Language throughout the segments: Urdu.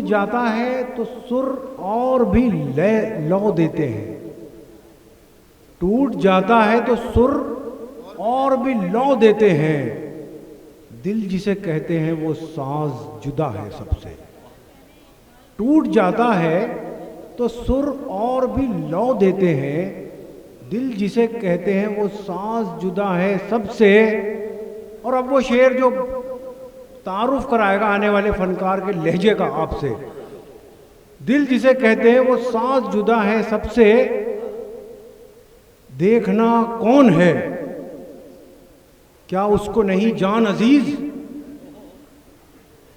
جاتا ہے تو سر اور بھی لو دیتے ہیں، ٹوٹ جاتا ہے تو سر اور بھی لو دیتے ہیں، دل جسے کہتے ہیں وہ ساز جدا ہے سب سے۔ ٹوٹ جاتا ہے تو سر اور بھی لو دیتے ہیں، دل جسے کہتے ہیں وہ ساز جدا ہے سب سے۔ اور اب وہ شعر جو تعارف کرائے گا آنے والے فنکار کے لہجے کا آپ سے، دل جسے کہتے ہیں وہ ساز جدا ہے سب سے، دیکھنا کون ہے کیا اس کو نہیں جان عزیز،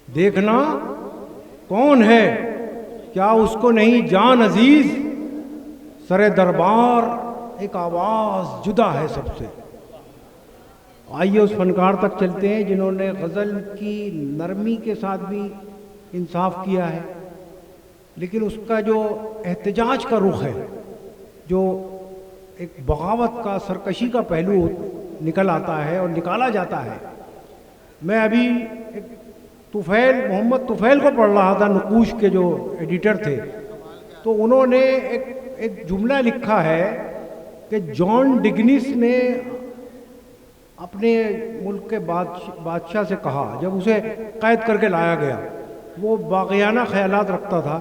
دیکھنا کون ہے کیا اس کو نہیں جان عزیز، سر دربار ایک آواز جدا ہے سب سے۔ آئیے اس فنکار تک چلتے ہیں جنہوں نے غزل کی نرمی کے ساتھ بھی انصاف کیا ہے، لیکن اس کا جو احتجاج کا رخ ہے، جو ایک بغاوت کا، سرکشی کا پہلو نکل آتا ہے اور نکالا جاتا ہے۔ میں ابھی طفیل، محمد طفیل کو پڑھ رہا تھا، نقوش کے جو ایڈیٹر تھے، تو انہوں نے ایک جملہ لکھا ہے کہ جان ڈگنس نے اپنے ملک کے بادشاہ سے کہا، جب اسے قید کر کے لایا گیا، وہ باغیانہ خیالات رکھتا تھا،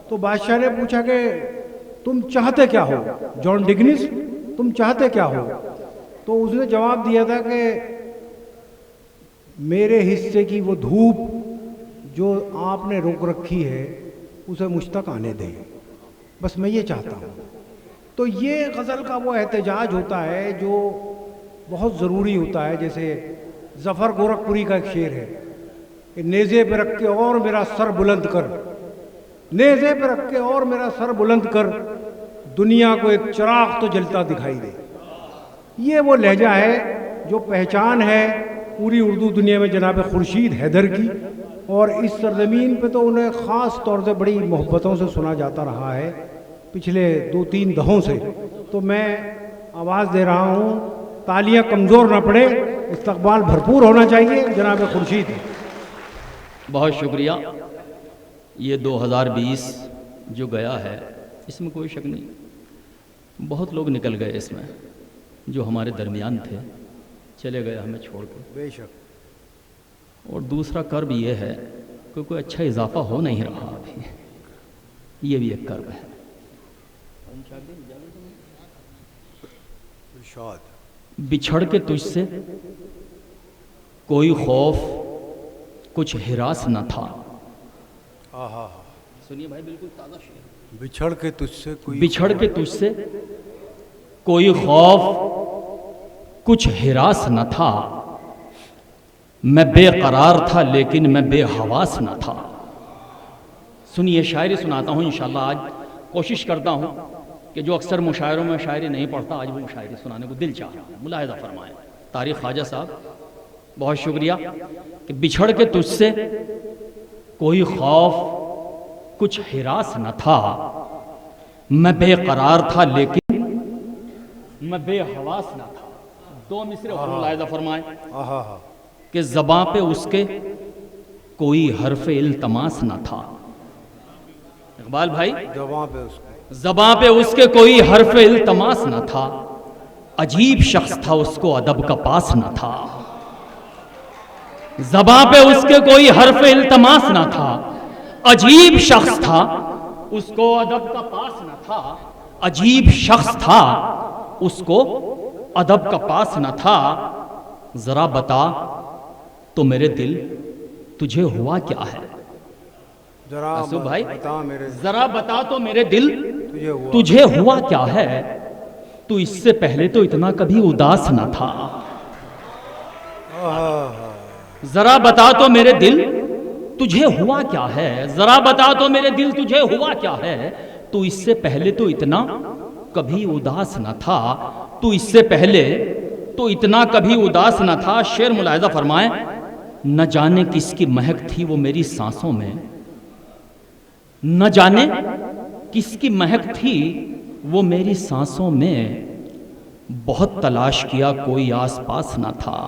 تو بادشاہ نے پوچھا کہ تم چاہتے کیا ہو جان ڈگنس، تم چاہتے کیا ہو؟ تو اس نے جواب دیا تھا کہ میرے حصے کی وہ دھوپ جو آپ نے روک رکھی ہے اسے مجھ تک آنے دیں، بس میں یہ چاہتا ہوں۔ تو یہ غزل کا وہ احتجاج ہوتا ہے جو بہت ضروری ہوتا ہے۔ جیسے ظفر گورکھپوری کا ایک شعر ہے کہ نیزے پہ رکھ کے اور میرا سر بلند کر، نیزے پہ رکھ کے اور میرا سر بلند کر، دنیا کو ایک چراغ تو جلتا دکھائی دے۔ یہ وہ لہجہ ہے جو پہچان ہے پوری اردو دنیا میں جناب خورشید حیدر کی، اور اس سرزمین پہ تو انہیں خاص طور سے بڑی محبتوں سے سنا جاتا رہا ہے پچھلے 2-3 دہوں سے۔ تو میں آواز دے رہا ہوں، تالیاں کمزور نہ پڑے، استقبال بھرپور ہونا چاہیے جناب خورشید۔ بہت شکریہ۔ یہ 2020 جو گیا ہے اس میں کوئی شک نہیں، بہت لوگ نکل گئے اس میں جو ہمارے درمیان تھے، چلے گئے ہمیں چھوڑ کے، بے شک۔ اور دوسرا کرب یہ ہے کہ کوئی اچھا اضافہ ہو نہیں رہا ابھی، یہ بھی ایک کرب ہے۔ بچھڑ کے تجھ سے کوئی خوف کچھ ہراس نہ تھا۔ سنیے بھائی، بالکل تازہ شعر۔ بچھڑ کے تجھ سے کوئی خوف کچھ ہراس نہ تھا، میں بے قرار تھا لیکن میں بے حواس نہ تھا۔ سنیے، شاعری سناتا ہوں انشاءاللہ۔ آج کوشش کرتا ہوں کہ جو اکثر مشاعروں میں شاعری نہیں پڑھتا، آج وہ شاعری سنانے کو دل چاہ رہا ہے۔ ملاحظہ فرمائیں، طارق خواجہ صاحب بہت شکریہ۔ کہ بچھڑ کے تجھ سے کوئی خوف کچھ ہراس نہ تھا، میں بے قرار تھا لیکن میں بے حواس نہ تھا۔ 2 مصرے اور ملاحظہ فرمائیں کہ زباں پہ اس کے کوئی حرف التماس نہ تھا۔ اقبال بھائی، زباں پہ اس کے کوئی حرف التماس نہ تھا، عجیب شخص تھا اس کو ادب کا پاس نہ تھا۔ زباں پہ اس کے کوئی حرف التماس نہ تھا، عجیب شخص تھا اس کو ادب کا پاس نہ تھا، عجیب شخص تھا اس کو ادب کا پاس نہ تھا۔ ذرا بتا تو میرے دل تجھے ہوا کیا ہے؟ اسو بھائی، ذرا بتا تو میرے دل تجھے ہوا کیا ہے؟ تو اس سے پہلے تو اتنا کبھی اداس نہ تھا۔ ذرا بتا تو میرے دل تجھے ہوا کیا ہے؟ ذرا بتا تو میرے دل تجھے ہوا کیا ہے؟ تو اس سے پہلے تو اتنا کبھی اداس نہ تھا، تو اس سے پہلے تو اتنا کبھی اداس نہ تھا۔ شعر ملاحظہ فرمائیں، نہ جانے کس کی مہک تھی وہ میری سانسوں میں، نہ جانے کس کی مہک تھی وہ میری سانسوں میں، بہت تلاش کیا کوئی آس پاس نہ تھا۔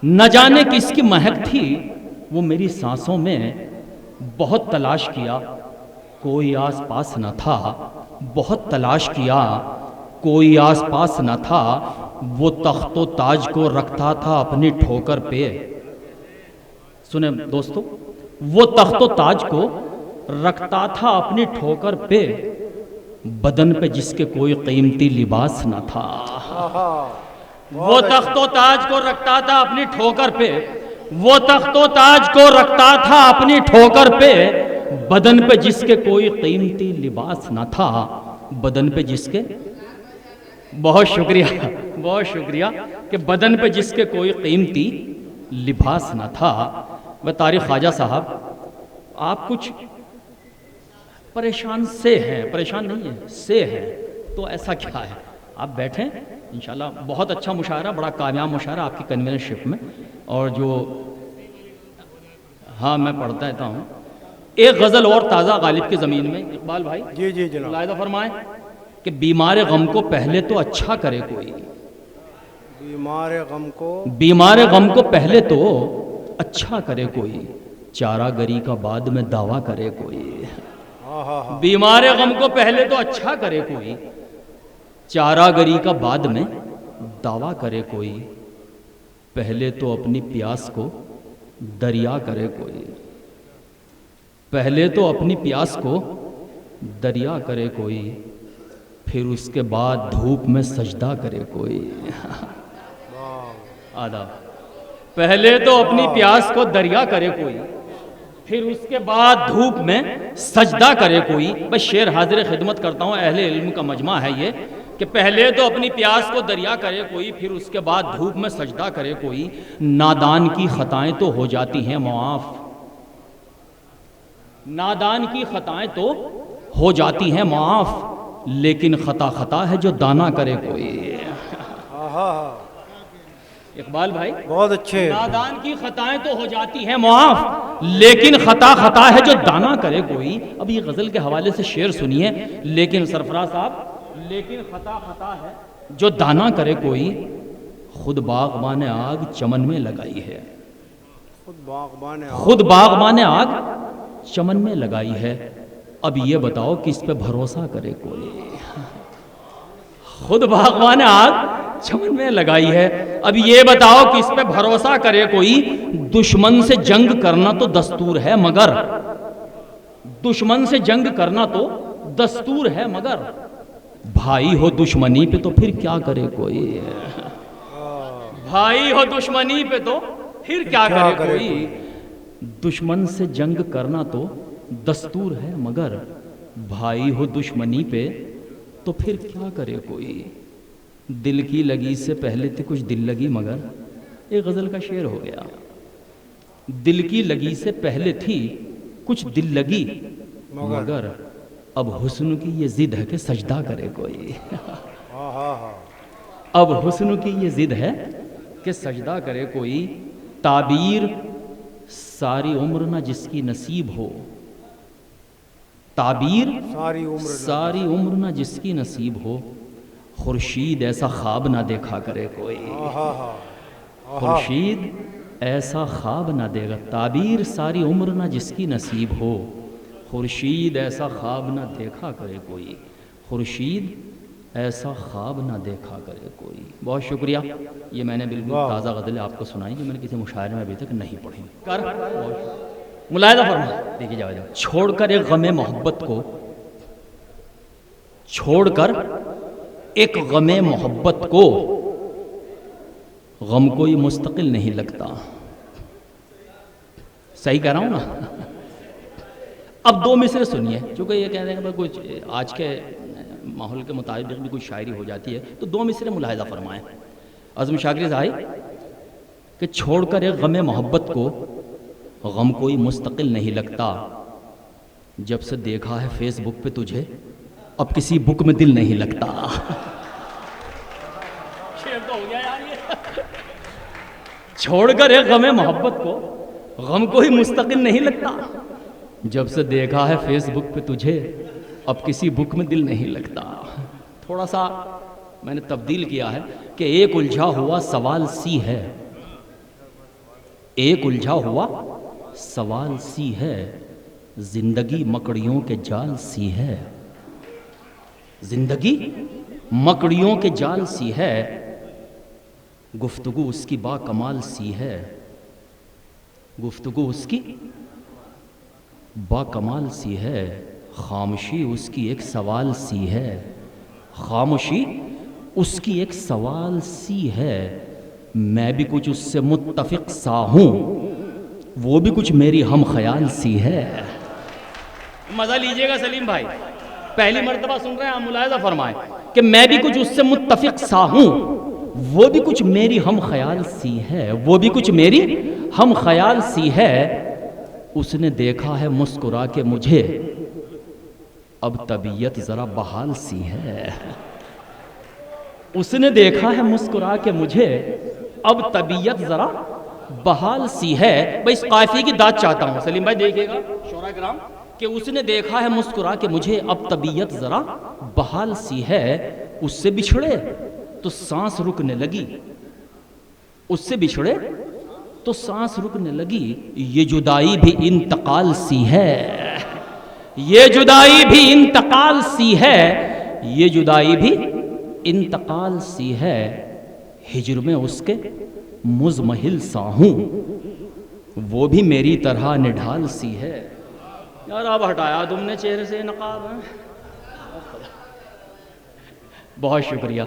نہ جانے کس کی مہک تھی وہ میری سانسوں میں، بہت تلاش کیا کوئی آس پاس نہ تھا، بہت تلاش کیا کوئی آس پاس نہ تھا، وہ تخت و تاج کو رکھتا تھا اپنی ٹھوکر پہ. سنیں دوستو، وہ تخت و تاج کو رکھتا تھا اپنی ٹھوکر پہ، بدن پہ جس کے کوئی قیمتی لباس نہ تھا. وہ تخت و تاج کو رکھتا تھا اپنی ٹھوکر پہ، وہ تخت و تاج کو رکھتا تھا اپنی ٹھوکر پہ، بدن پہ جس کے کوئی قیمتی لباس نہ تھا، بدن پہ جس کے، بہت شکریہ بہت شکریہ، کہ بدن پہ جس کے کوئی قیمتی لباس نہ تھا. وہ طارق خواجہ صاحب، آپ کچھ پریشان سے ہیں، پریشان نہیں ہیں، سے ہیں، تو ایسا کیا ہے؟ آپ بیٹھیں انشاءاللہ. بہت اچھا مشاعرہ، بڑا کامیاب مشاعرہ آپ کی کنوینر شپ میں. اور جو ہاں میں پڑھتا رہتا ہوں. ایک غزل اور تازہ غالب کی زمین میں. اقبال بھائی جی جی جناب، ملاحظہ فرمائیں کہ بیمار غم کو پہلے تو اچھا کرے کوئی، بیمار غم کو پہلے تو اچھا کرے کوئی، چارہ گری کا بعد میں دعویٰ کرے کوئی. بیمار غم کو پہلے تو اچھا کرے کوئی، چارہ گری کا بعد میں دعویٰ کرے کوئی، پہلے تو اپنی پیاس کو دریا کرے کوئی، پہلے تو اپنی پیاس کو دریا کرے کوئی، پھر اس کے بعد دھوپ میں سجدہ کرے کوئی. آداب. پہلے تو اپنی پیاس کو دریا کرے کوئی، پھر اس کے بعد دھوپ میں سجدہ کرے کوئی. بس شعر حاضر خدمت کرتا ہوں، اہل علم کا مجمع ہے یہ، کہ پہلے تو اپنی پیاس کو دریا کرے کوئی، پھر اس کے بعد دھوپ میں سجدہ کرے کوئی. نادان کی خطائیں تو ہو جاتی ہیں معاف، نادان کی خطائیں تو ہو جاتی ہیں معاف، لیکن خطا خطا ہے جو دانا کرے کوئی. اقبال بھائی بہت اچھے. نادان کی خطائیں تو ہو جاتی ہیں معاف، لیکن خطا خطا ہے جو دانا کرے کوئی. اب یہ غزل کے حوالے سے شعر سنیے. لیکن سرفراز صاحب، لیکن خطا خطا ہے جو دانا کرے کوئی، خود باغبان آگ چمن میں لگائی ہے، خود باغبان آگ چمن میں لگائی ہے. اب یہ بتاؤ کس پہ بھروسہ کرے کوئی. خود باغبان آگ چمن میں لگائی ہے. اب یہ بتاؤ کس پہ بھروسہ کرے کوئی. دشمن سے جنگ کرنا تو دستور ہے مگر، دشمن سے جنگ کرنا تو دستور ہے مگر، بھائی ہو دشمنی پہ تو پھر کیا کرے کوئی. بھائی ہو دشمنی پہ تو پھر کیا کرے کوئی. دشمن سے جنگ کرنا تو دستور ہے مگر، بھائی ہو دشمنی پہ تو پھر کیا کرے کوئی. دل کی لگی سے پہلے تھی کچھ دل لگی مگر، ایک غزل کا شعر ہو گیا. دل کی لگی سے پہلے تھی کچھ دل لگی مگر، اب حسن کی یہ ضد ہے کہ سجدہ کرے کوئی. اب حسن کی یہ ضد ہے کہ سجدہ کرے کوئی. تعبیر ساری عمر نہ جس کی نصیب ہو، تعبیر ساری عمر نہ جس کی نصیب ہو، خورشید ایسا خواب نہ دیکھا کرے کوئی. خورشید ایسا خواب نہ دے گا. تعبیر ساری عمر نہ جس کی نصیب ہو، خورشید ایسا خواب نہ دیکھا کرے کوئی. خورشید ایسا خواب نہ دیکھا کرے کوئی. بہت شکریہ. یہ میں نے بالکل تازہ غزلیں آپ کو سنائی جو میں نے کسی مشاعرے میں ابھی تک نہیں پڑھی. ملاحظہ فرمائیں. دیکھیے جاوید، چھوڑ کر ایک غم محبت کو، چھوڑ کر ایک غم محبت کو، غم کوئی مستقل نہیں لگتا. صحیح کہہ رہا ہوں نا؟ اب دو مصرے سنیے، چونکہ یہ کہہ رہے ہیں کہ کچھ آج کے ماحول کے مطابق بھی کچھ شاعری ہو جاتی ہے، تو دو مصرے ملاحظہ فرمائیں. عظم شاکر صاحب کہ چھوڑ کر ایک غم محبت کو، غم کوئی مستقل نہیں لگتا، جب سے دیکھا ہے فیس بک پہ تجھے اب کسی بک میں دل نہیں لگتا. چھوڑ کر ایک غم محبت کو، غم کوئی مستقل نہیں لگتا، جب سے دیکھا ہے فیس بک پہ تجھے اب کسی بک میں دل نہیں لگتا. تھوڑا سا میں نے تبدیل کیا ہے کہ ایک الجھا ہوا سوال سی ہے، ایک الجھا ہوا سوال سی ہے، زندگی مکڑیوں کے جال سی ہے، زندگی مکڑیوں کے جال سی ہے، گفتگو اس کی با کمال سی ہے، گفتگو اس کی با کمال سی ہے، خاموشی اس کی ایک سوال سی ہے، خاموشی اس کی ایک سوال سی ہے، میں بھی کچھ اس سے متفق سا ہوں، وہ بھی کچھ میری ہم خیال سی ہے۔ مزہ لیجئے گا سلیم بھائی، پہلی مرتبہ سن رہے ہیں، آپ ملاحظہ فرمائیں کہ میں بھی کچھ اس سے متفق سا ہوں، وہ بھی کچھ میری ہم خیال سی ہے، وہ بھی کچھ میری ہم خیال سی ہے، اس نے دیکھا ہے مسکرا کے مجھے، اب طبیعت ذرا بحال سی ہے، اس نے دیکھا ہے مسکرا کے مجھے، اب طبیعت ذرا بحال سی ہے۔ بھائی اس قافیے کی داد چاہتا ہوں، سلیم بھائی دیکھیے گا شعراء کرام، کہ اس نے دیکھا ہے مسکرا کے مجھے، اب طبیعت ذرا بحال سی ہے، اس سے بچھڑے تو سانس رکنے لگی، اس سے بچھڑے تو سانس رکنے لگی، یہ جدائی بھی انتقال سی ہے، یہ جدائی بھی انتقال سی ہے، یہ جدائی بھی انتقال سی ہے، ہجر میں اس کے مزمحل سا ہوں، وہ بھی میری طرح نڈھال سی ہے۔ یار اب ہٹایا تم نے چہرے سے نقاب ہے، بہت شکریہ۔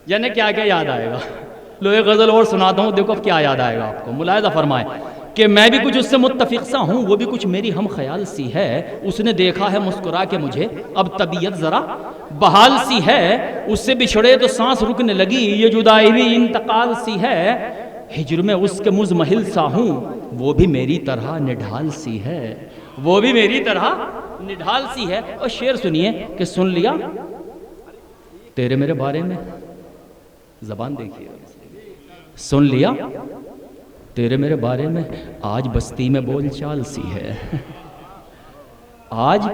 یعنی کیا کیا یاد آئے گا، لو ایک غزل اور سناتا ہوں، دیکھو اب کیا یاد آئے گا آپ کو، ملاحظہ فرمائیں کہ میں بھی کچھ اس سے متفق سا ہوں، وہ بھی کچھ میری ہم خیال سی ہے، اس نے دیکھا ہے مسکرا کے مجھے، اب طبیعت ذرا بحال سی ہے، اس سے بچھڑے تو سانس رکنے لگی، یہ جدائی بھی انتقال سی ہے، ہجر میں اس کے مزمحل سا ہوں، وہ بھی میری طرح نڈھال سی ہے، وہ بھی میری طرح نڈھال سی ہے۔ اور شعر سنیے کہ سن لیا تیرے میرے بارے میں، زبان دیکھیے، سن لیا تیرے میرے بارے میں، آج بستی میں بول چال سی ہے، آج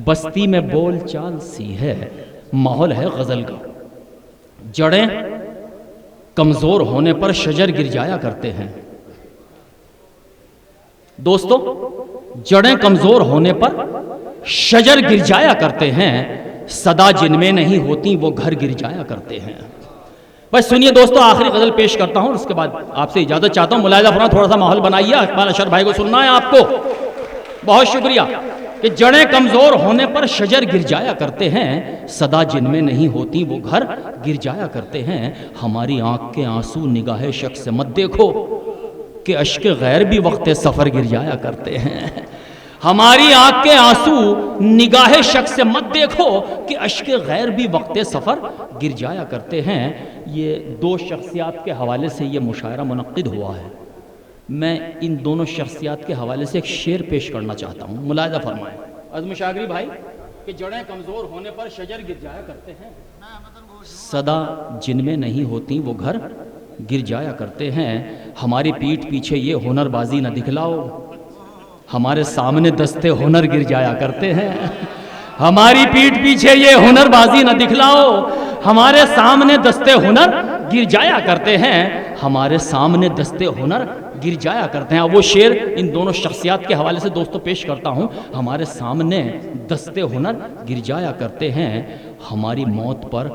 بستی میں بول چال سی ہے، ماحول ہے غزل کا، جڑیں کمزور ہونے پر شجر گر جایا کرتے ہیں، دوستو جڑیں کمزور ہونے پر شجر گر جایا کرتے ہیں، صدا جن میں نہیں ہوتی وہ گھر گر جایا کرتے ہیں۔ بس سنیے دوستو، آخری غزل پیش کرتا ہوں، اس کے بعد آپ سے اجازت چاہتا ہوں، ملاحظہ فرمائیں، تھوڑا سا ماحول بنائیے، اقبال اشر بھائی کو سننا ہے آپ کو، بہت شکریہ۔ کہ جڑیں کمزور ہونے پر شجر گر جایا کرتے ہیں، صدا جن میں نہیں ہوتی وہ گھر گر جایا کرتے ہیں، ہماری آنکھ کے آنسو نگاہ شخص سے مت دیکھو کہ اشک غیر بھی وقت سفر گر جایا کرتے ہیں، ہماری آنکھ کے آنسو نگاہ شخص سے مت دیکھو کہ اشک غیر بھی وقت سفر گر جایا کرتے ہیں۔ یہ دو شخصیات کے حوالے سے یہ مشاعرہ منعقد ہوا ہے، میں ان دونوں شخصیات کے حوالے سے ایک شعر پیش کرنا چاہتا ہوں، ملاحظہ فرمائیں عظم شاگری بھائی، کہ جڑیں کمزور ہونے پر شجر گر جایا کرتے ہیں، صدا جن میں نہیں ہوتی وہ گھر گر جایا کرتے ہیں، ہماری پیٹھ پیچھے یہ ہنر بازی نہ دکھلاؤ، ہمارے سامنے دستے ہنر گر جایا کرتے ہیں، ہماری پیٹھ پیچھے یہ ہنر بازی نہ دکھلاؤ، ہمارے سامنے دستے ہنر گر جایا کرتے ہیں، ہمارے سامنے دستے ہنر گر جایا کرتے ہیں۔ وہ شعر ان دونوں شخصیات کے حوالے سے دوستوں پیش کرتا ہوں، ہمارے سامنے دستے ہنر گر جایا کرتے ہیں، ہماری موت پر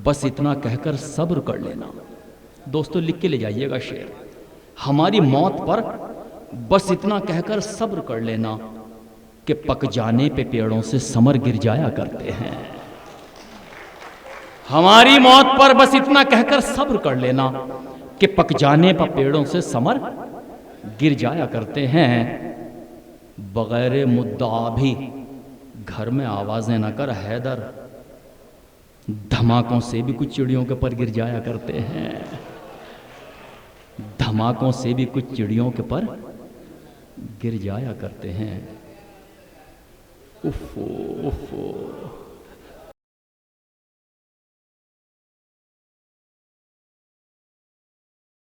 بس اتنا کہہ کر صبر کر لینا، دوستو لکھ کے لے جائیے گا شعر، ہماری موت پر بس اتنا کہہ کر صبر کر لینا کہ پک جانے پہ پیڑوں سے ثمر گر جایا کرتے ہیں، ہماری موت پر بس اتنا کہہ کر صبر کر لینا کہ پک جانے پر پیڑوں سے ثمر گر جایا کرتے ہیں، بغیر مدعا بھی گھر میں آوازیں نہ کر حیدر، دھماکوں سے بھی کچھ چڑیوں کے پر گر جایا کرتے ہیں، دھماکوں سے بھی کچھ چڑیوں کے پر گر جایا کرتے ہیں۔ اوفو اوفو